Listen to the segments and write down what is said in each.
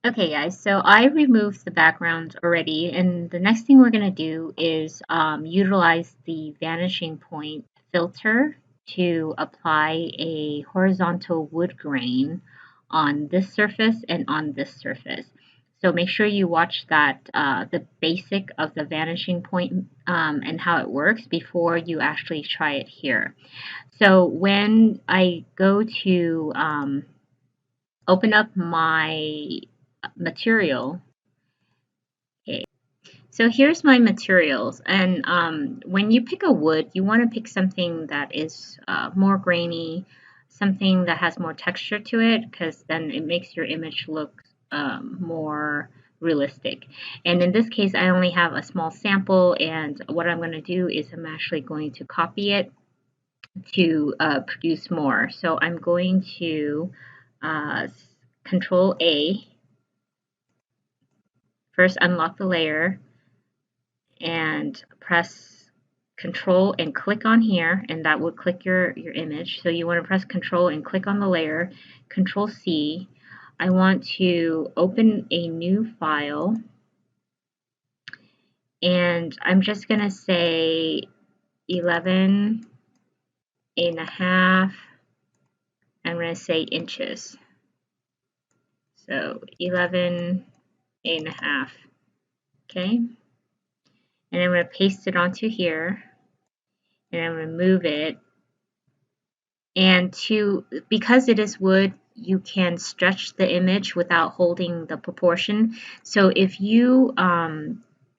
Okay, guys, so I removed the background already, and the next thing we're going to do is utilize the vanishing point filter to apply a horizontal wood grain on this surface and on this surface. So make sure you watch that, the basic of the vanishing point and how it works before you actually try it here. So when I go to open up my material. Okay, so here's my materials, and when you pick a wood, you want to pick something that is more grainy, something that has more texture to it, because then it makes your image look more realistic. And in this case, I only have a small sample, and what I'm going to do is I'm actually going to copy it to produce more. So I'm going to uh, Control A, first unlock the layer, and press control and click on here, and that will click your image. So you want to press control and click on the layer, control C. I want to open a new file, and I'm just going to say 11.5. I'm going to say inches. So 11.5. Okay. And I'm going to paste it onto here, and I'm going to move it. And because it is wood, you can stretch the image without holding the proportion. So if you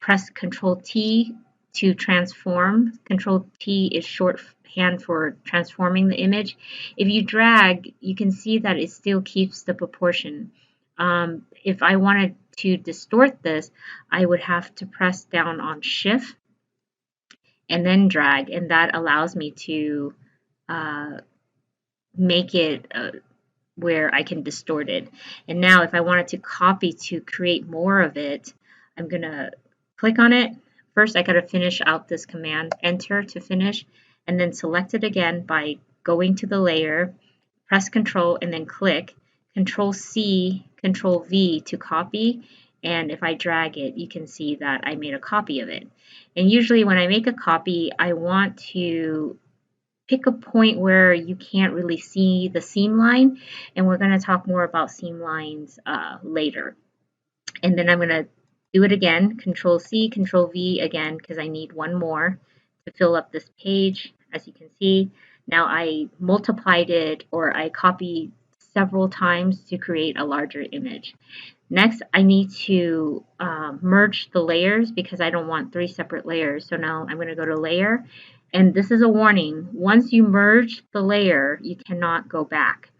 press Control T to transform, Control T is shorthand for transforming the image. If you drag, you can see that it still keeps the proportion. If I wanted to distort this, I would have to press down on Shift and then drag, and that allows me to make it where I can distort it. And now if I wanted to copy to create more of it, I'm gonna click on it. First I gotta finish out this command, enter to finish, and then select it again by going to the layer, press control and then click, control C, control V to copy. And if I drag it, you can see that I made a copy of it. And usually when I make a copy, I want to pick a point where you can't really see the seam line, and we're going to talk more about seam lines later. And then I'm going to do it again, Control C, Control V again, because I need one more to fill up this page. As you can see, now I multiplied it, or I copied several times to create a larger image. Next, I need to merge the layers because I don't want 3 separate layers. So now I'm going to go to Layer, and this is a warning. Once you merge the layer, you cannot go back.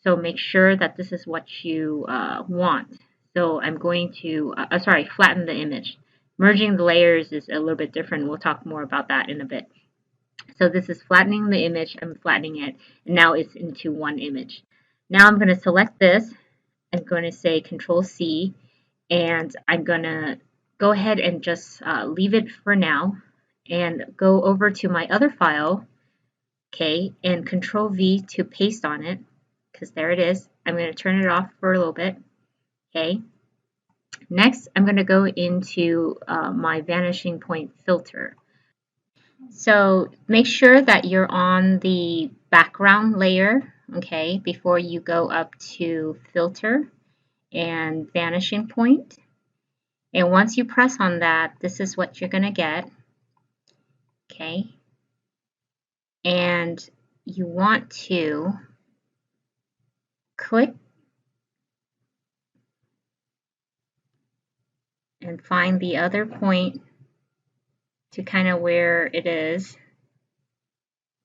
So make sure that this is what you want. So I'm going to, flatten the image. Merging the layers is a little bit different. We'll talk more about that in a bit. So this is flattening the image. I'm flattening it, and now it's into one image. Now I'm going to select this. I'm going to say Control C, and I'm going to go ahead and just leave it for now and go over to my other file, okay, and Control V to paste on it, because there it is. I'm going to turn it off for a little bit, okay. Next, I'm going to go into my vanishing point filter. So make sure that you're on the background layer, okay, before you go up to filter and vanishing point. And once you press on that, this is what you're going to get, okay. And you want to click and find the other point to kind of where it is.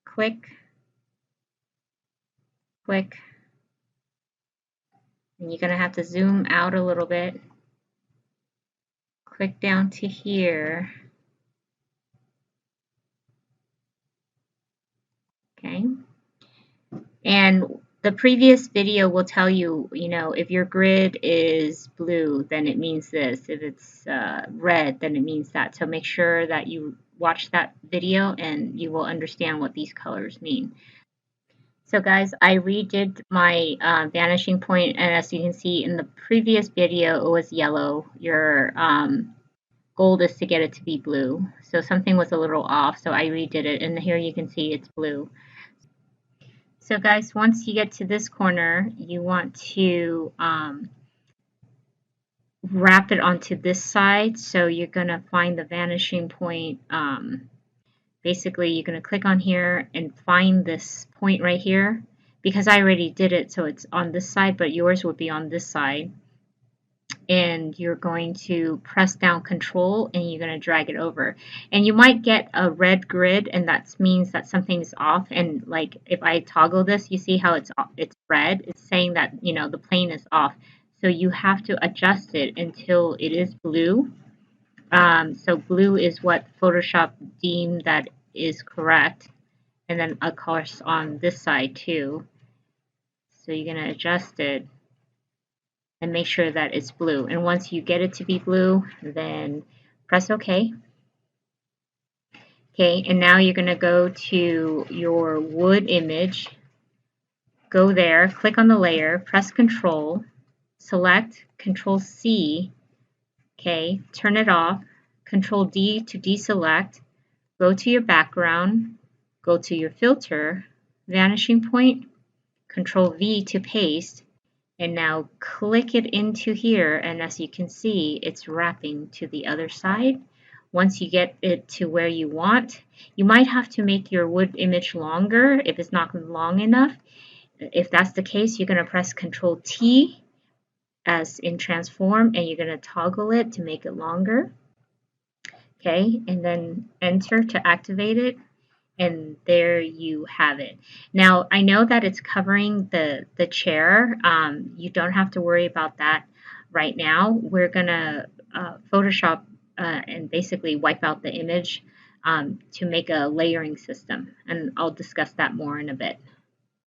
Click, click, and you're going to have to zoom out a little bit. Click down to here. Okay. And the previous video will tell you, if your grid is blue, then it means this. If it's red, then it means that. So make sure that you watch that video and you will understand what these colors mean. So guys, I redid my vanishing point, and as you can see in the previous video, it was yellow. Your goal is to get it to be blue. So something was a little off, so I redid it, and here you can see it's blue. So guys, once you get to this corner, you want to wrap it onto this side. So you're going to find the vanishing point. Basically, you're going to click on here and find this point right here. Because I already did it, so it's on this side, but yours would be on this side. And you're going to press down Control and you're going to drag it over. And you might get a red grid, and that means that something's off. And like if I toggle this, you see how it's red. It's saying that, you know, the plane is off. So you have to adjust it until it is blue. So blue is what Photoshop deemed that is correct. And then of course on this side too. So you're going to adjust it and make sure that it's blue. And once you get it to be blue, then press OK. Okay, and now you're going to go to your wood image, go there, click on the layer, press Control, select Control C, okay, turn it off, Control D to deselect, go to your background, go to your filter, vanishing point, Control V to paste, and now click it into here, and as you can see, it's wrapping to the other side. Once you get it to where you want, you might have to make your wood image longer if it's not long enough. If that's the case, you're going to press Control T as in transform, and you're going to toggle it to make it longer. Okay, and then enter to activate it. And there you have it. Now, I know that it's covering the chair. You don't have to worry about that right now. We're going to Photoshop and basically wipe out the image to make a layering system. And I'll discuss that more in a bit.